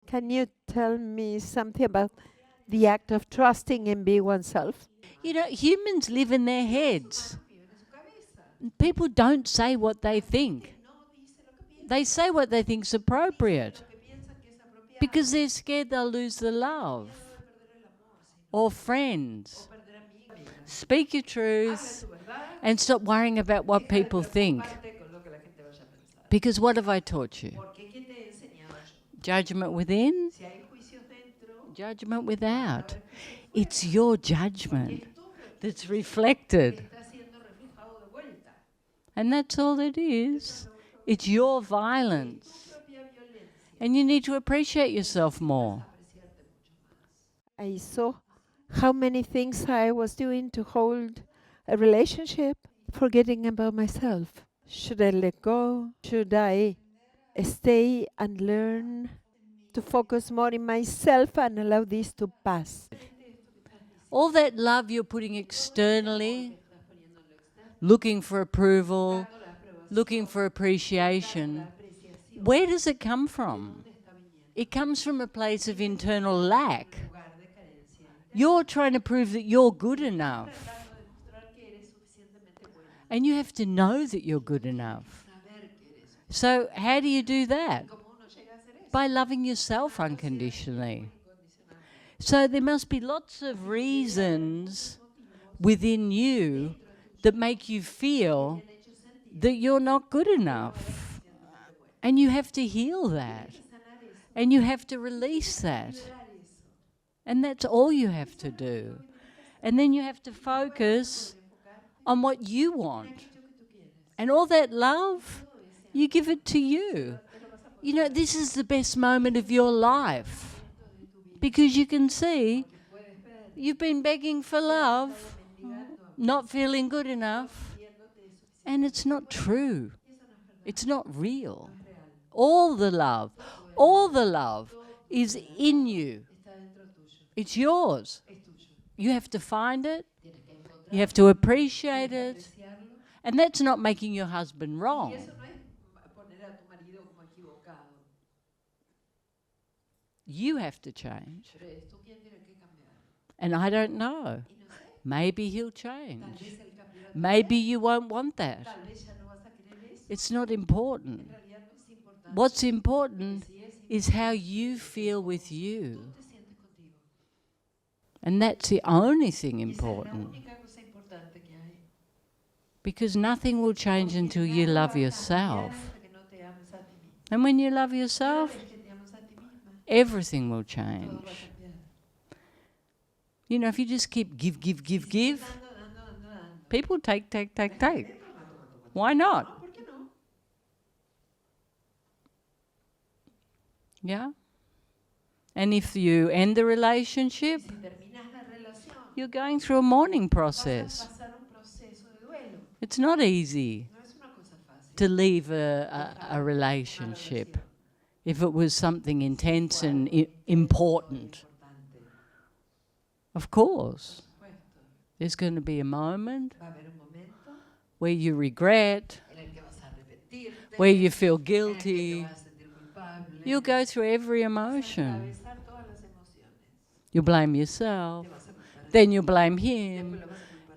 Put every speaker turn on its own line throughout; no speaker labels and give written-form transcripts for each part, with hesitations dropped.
Can you tell me something about the act of trusting and being oneself?
You know, humans live in their heads. People don't say what they think. They say what they think's appropriate because they're scared they'll lose the love or friends. Speak your truth and stop worrying about what people think. Because what have I taught you? Judgment within, judgment without. It's your judgment that's reflected. And that's all it is. It's your violence. And you need to appreciate yourself more.
I saw how many things I was doing to hold a relationship, forgetting about myself. Should I let go? Should I stay and learn to focus more in myself and allow this to pass?
All that love you're putting externally, looking for approval, looking for appreciation, where does it come from? It comes from a place of internal lack. You're trying to prove that you're good enough. And you have to know that you're good enough. So how do you do that? By loving yourself unconditionally. So there must be lots of reasons within you that make you feel that you're not good enough. And you have to heal that. And you have to release that. And that's all you have to do. And then you have to focus on what you want. And all that love, you give it to you. You know, this is the best moment of your life. Because you can see you've been begging for love, not feeling good enough, and it's not true. It's not real. All the love is in you. It's yours. You have to find it. You have to appreciate it. And that's not making your husband wrong. You have to change. And I don't know. Maybe he'll change. Maybe you won't want that. It's not important. What's important is how you feel with you. And that's the only thing important. Because nothing will change until you love yourself. And when you love yourself, everything will change. You know, if you just keep give, people take. Why not? Yeah? And if you end the relationship, you're going through a mourning process. It's not easy to leave a relationship if it was something intense and important. Of course. There's going to be a moment where you regret, where you feel guilty. You'll go through every emotion. You blame yourself, then you blame him.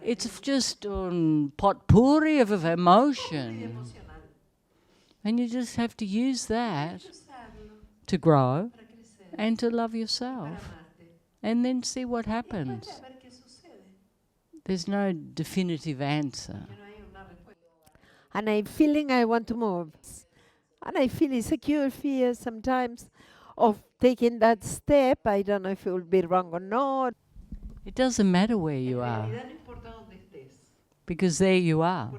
It's just a potpourri of emotion. And you just have to use that to grow and to love yourself. And then see what happens. There's no definitive answer.
And I'm feeling I want to move. And I feel insecure, fear sometimes of taking that step. I don't know if it will be wrong or not.
It doesn't matter where you are, because there you are.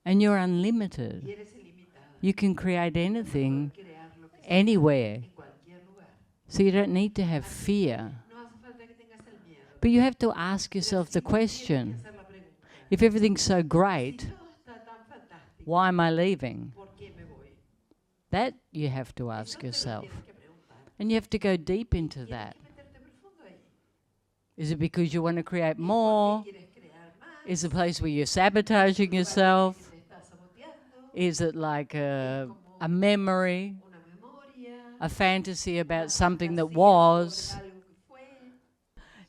And you're unlimited. You can create anything, anywhere. So you don't need to have fear. But you have to ask yourself the question, if everything's so great, why am I leaving? That you have to ask yourself. And you have to go deep into that. Is it because you want to create more? Is it a place where you're sabotaging yourself? Is it like a a memory,
una memoria,
a fantasy about
una
something that
fantasía sobre
was.
algo que fue.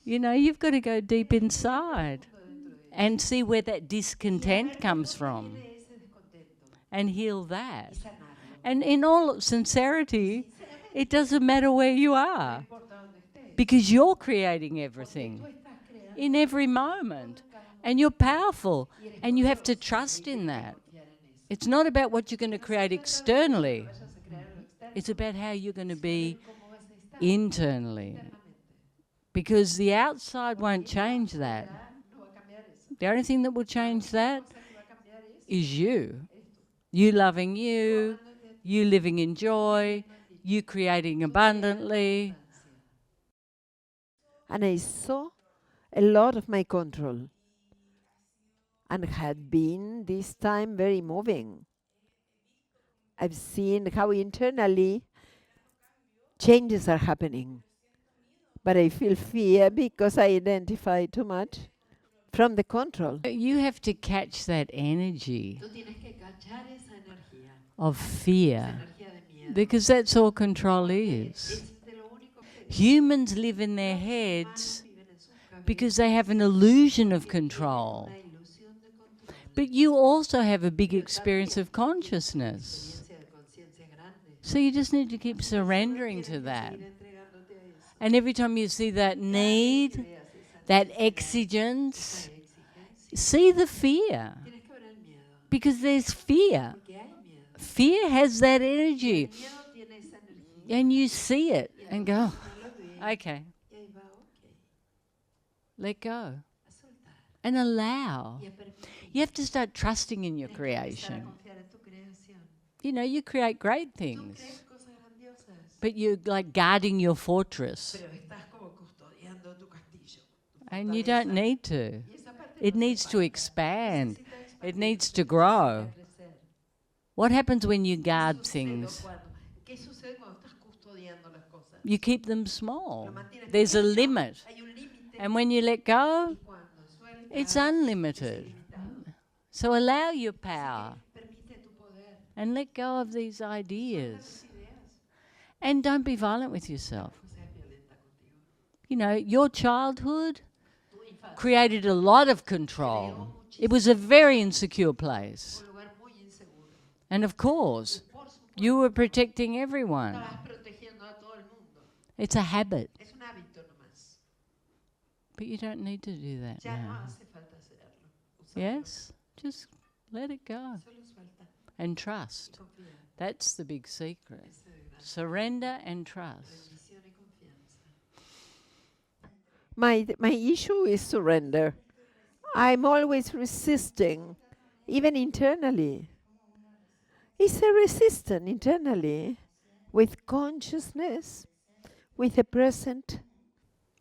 You know, you've got to go deep
Tienes que ir
inside
profundo dentro de
and
eso.
see where that
Y a
discontent
ver de
comes
dónde
from
viene ese descontento
and heal
y
that.
sanarlo.
And in all
Y
sincerity, it
sinceramente,
doesn't matter where you
no
are
importa dónde estés,
because you're creating
porque tú
everything
estás
in
creando
every
todo
moment
en cada
and you're
momento.
powerful
Y eres
and you have to
poderoso
trust
y
in
tienes que
that.
confiar en eso.
It's not about what you're going to
No se
create
trata de aquello que
externally.
vayas a crear en lo externo,
It's about how you're going to
sino de
be
cómo vas a estar
internally.
internamente.
Because the outside
Porque
won't
la
change that.
afuera no va a cambiar eso.
The only thing that will
La
change
única
that
cosa que va a cambiar eso
is you.
eres tú.
You loving
Tú
you,
amándote a ti,
you living in
tú
joy,
viviendo en dicha,
you creating
tú creando
abundantly.
abundancia. And I saw a lot of my control and had been this time very moving. I've seen how internally changes are happening, but I feel fear because I identify too much from the control.
You have to catch that energy
Tú tienes que cachar esa energía,
of
esa
fear
energía de miedo.
because that's all control
Porque
is.
eso es de lo único que es.
Humans live in their
Los humanos
heads
viven en sus cabezas
because they have an illusion of
porque tienen
control.
una ilusión de control.
But you also have a big
Pero
experience
también
of
tienes una
consciousness.
experiencia de conciencia grande.
So you just need to keep
Así que solo
surrendering
tienes
to
que
that.
seguir entregándote a eso.
And every time you see that
Cada vez que
need,
veas esa
that
necesidad,
exigence,
esa exigencia,
see the fear
tienes que ver el miedo.
because there's fear.
Porque hay miedo.
Fear has that
Y
energy,
el miedo tiene esa energía.
and you see it
Y
and
entonces
go,
uno lo ve
okay,
y ahí va, ok,
let go
a soltar
and allow.
y a permitir.
You have to start trusting in your
Tienes que empezar a
creation.
confiar en tu creación.
You know, you create great
Tú
things,
crees cosas grandiosas,
but you're like guarding your fortress,
pero estás como custodiando tu castillo, tu
and you
fortaleza.
don't need to.
Y esa parte
It
no hace
needs to
falta.
expand.
Necesita
It
expandir,
needs to
necesita
grow.
crecer.
What happens when you
¿Qué
guard
sucede
things?
¿Qué sucede cuando estás custodiando las cosas?
You keep them small.
Lo mantienes
There's a
pequeño,
limit.
hay un límite,
And when you let go,
y cuando sueltas,
it's
es
unlimited.
ilimitado.
So allow your
Así
power
que permite tu poder,
and let go of these
suelta
ideas.
tus ideas,
And don't be violent with yourself.
no seas violenta contigo.
You know, your childhood
Tu infancia
created a lot of control. It was a very insecure place.
fue un lugar muy inseguro.
And of course,
Por supuesto,
you were protecting everyone.
estabas protegiendo a todo el mundo.
It's a habit.
Es un hábito nomás.
But you don't need to do that
Ya no
now.
hace falta hacerlo. Usarlo.
Yes? Just let it go
Solo suelta
and
y
trust.
confía.
That's the big secret.
Ese es el gran
Surrender and trust.
rendición y confianza. My issue is surrender. I'm always resisting, even internally. It's a resistance internally with consciousness, with the present.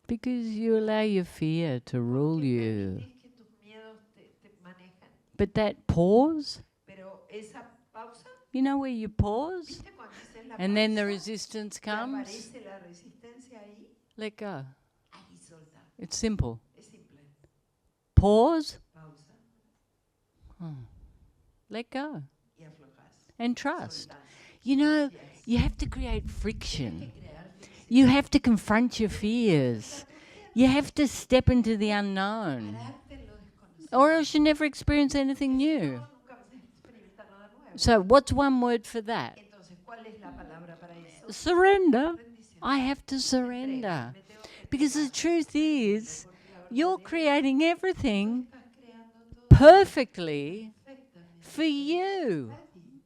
Because you allow your fear to rule you.
Permitir que tus miedos te manejan.
But that pause,
Pero esa pausa,
you know where you pause
¿viste cuando dices la
and then the
pausa
resistance
y
comes?
aparece la resistencia ahí?
Let go.
Ahí solta.
It's simple.
Es simple.
Pause,
Pausa
let go,
y aflojas.
and trust.
Soltás.
You know,
Confías.
you have to create
Tienes
friction.
que crear flexibilidad.
You have to confront your fears. You have to step into the unknown,
Pararte en lo desconocido.
or else you never experience anything new.
No, nunca vas a experimentar nada nuevo.
So, what's one word for that?
Entonces, ¿cuál es la palabra para eso?
Surrender.
Rendición.
I have to
Entrega.
surrender.
Me tengo que
Because the
entregar.
truth is,
Porque la verdad
you're
es,
creating everything
estás creando todo
perfectly
perfectamente
for you.
para ti.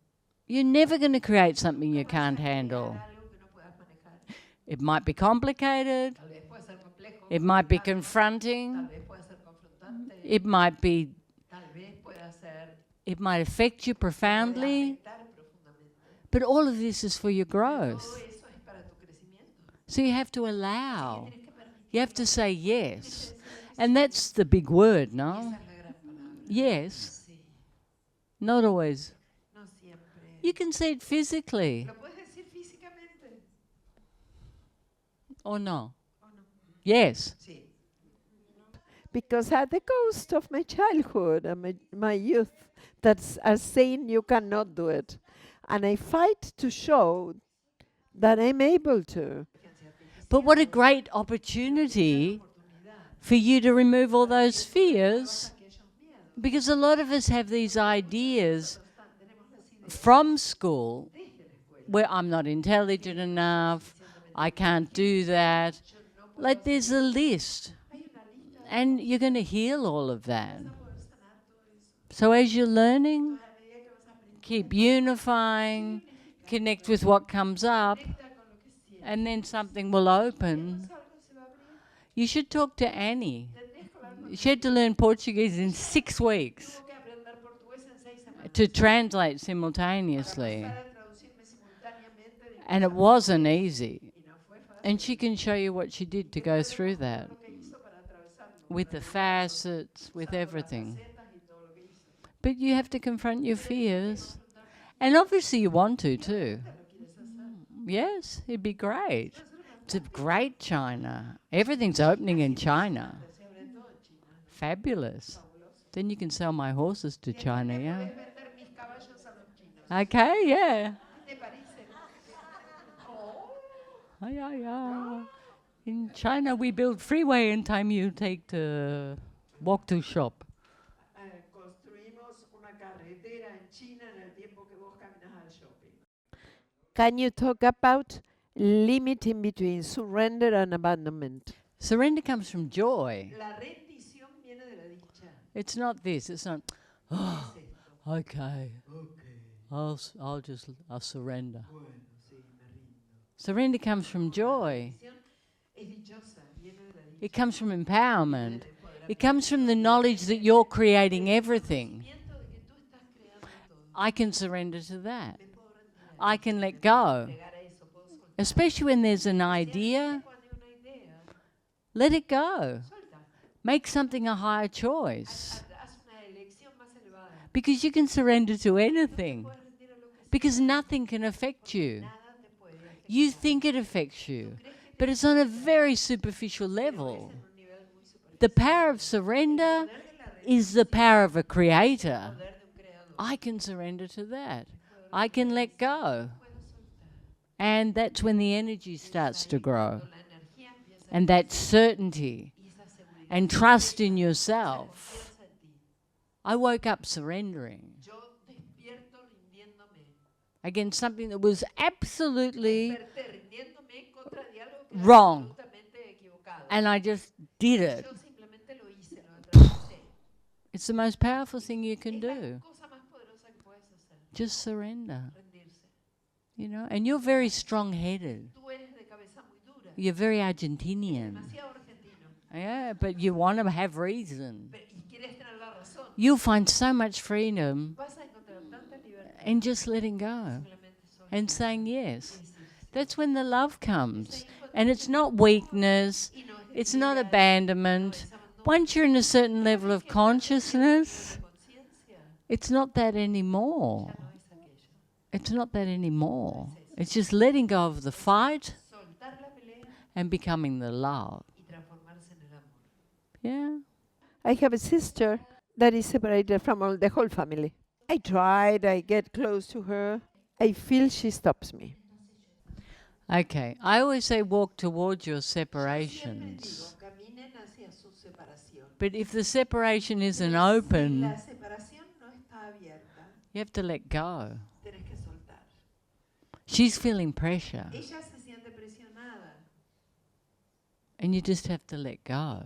You're never going to create something you
Nunca vas a
can't
crear
handle.
algo que no puedas manejar.
It might be complicated,
Tal vez pueda ser complejo,
it might be
complicado, tal
confronting,
vez pueda ser confrontante,
it might be,
tal vez pueda ser
it might affect you
pueda
profoundly,
afectar profundamente.
but all of this is for your
Todo
growth.
eso es para tu crecimiento.
So you have to
Así
allow,
que tienes que permitir.
you have to say
Tienes
yes.
que decir el
And
sí.
that's the big word,
Y
no?
esa es la gran palabra.
Yes,
Sí,
not always.
no siempre.
You can say it physically
Lo puedes decir físicamente
or no.
o no.
Yes.
Sí. Because at the ghost of my childhood and my youth, that's are saying you cannot do it. And I fight to show that I'm able to.
But what a great opportunity for you to remove all those fears, because a lot of us have these ideas from school where I'm not intelligent enough, I can't do that. Like there's a list, and you're going to heal all of that. So as you're learning, keep unifying, connect with what comes up, and then something will open. You should talk to Annie. She had to learn Portuguese in 6 weeks to translate simultaneously. And it wasn't easy. And she can show you what she did to go through that, with the facets, with everything. But you have to confront your fears. And obviously you want to too. Yes, it'd be great. It's a great China. Everything's opening in China. Fabulous. Then you can sell my horses to China, yeah? Okay, yeah. Oh, yeah, yeah. In China, we build freeway in time you take to walk to shop.
Can you talk about limiting between surrender and abandonment?
Surrender comes from joy. It's not this. It's not, oh, okay. I'll surrender. Surrender comes from joy. It comes from empowerment. It comes from the knowledge that you're creating everything. I can surrender to that. I can let go. Especially when there's an idea, let it go. Make something a higher choice. Because you can surrender to anything. Because nothing can affect you. You think it affects you, but it's on a very superficial level. The power of surrender is the power of a creator. I can surrender to that. I can let go. And that's when the energy starts to grow. And that certainty and trust in yourself. I woke up surrendering against something that was absolutely wrong. And I just did it. It's the most powerful thing you can do. Just surrender. You know, and you're very strong-headed. You're very Argentinian. Yeah, but you want to have reason. You'll find so much freedom in just letting go and saying yes. That's when the love comes. And it's not weakness. It's not abandonment. Once you're in a certain level of consciousness, it's not that anymore. It's not that anymore. It's just letting go of the fight and becoming the love. Yeah.
I have a sister that is separated from the whole family. I tried, I get close to her. I feel she stops me.
Okay. I always say walk towards your separations. But if the separation isn't open, you have to let go. She's feeling pressure. And you just have to let go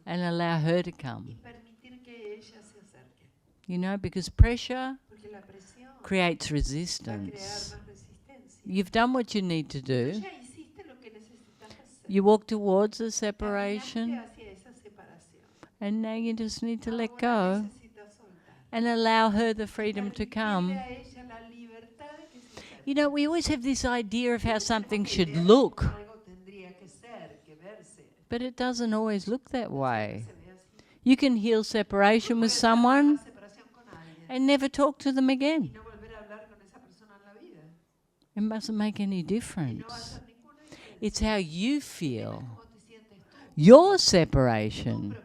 and allow her to come. You know, because pressure creates resistance. You've done what you need to do. You walk towards the separation, and now you just need to let go and allow her the freedom to come. You know, we always have this idea of how something should look, but it doesn't always look that way. You can heal separation with someone and never talk to them again. It mustn't make any difference. It's how you feel. Your separation.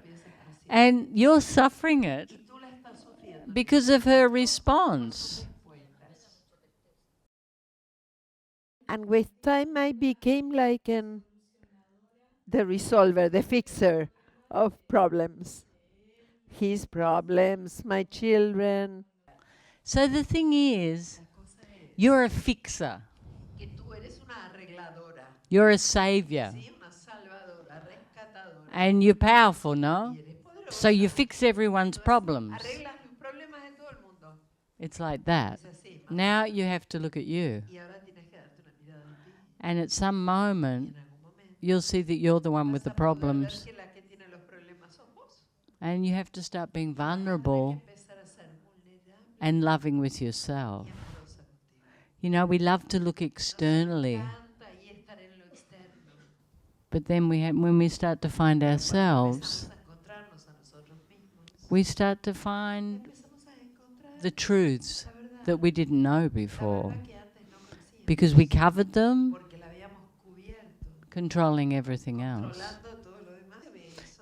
And you're suffering it because of her response.
And with time, I became like the resolver, the fixer of problems. His problems, my children.
So the thing is, you're a fixer. You're a savior. And you're powerful, no? So you fix everyone's problems. It's like that. Now you have to look at you. And at some moment, you'll see that you're the one with the problems. And you have to start being vulnerable and loving with yourself. You know, we love to look externally. But then when we start to find ourselves, we start to find the truths that we didn't know before. Because we covered them, controlling everything else.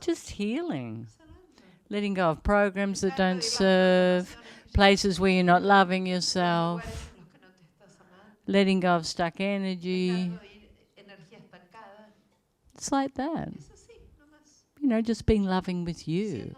Just healing. Letting go of programs that don't serve, places where you're not loving yourself, letting go of stuck energy. It's like that. You know, just being loving with you.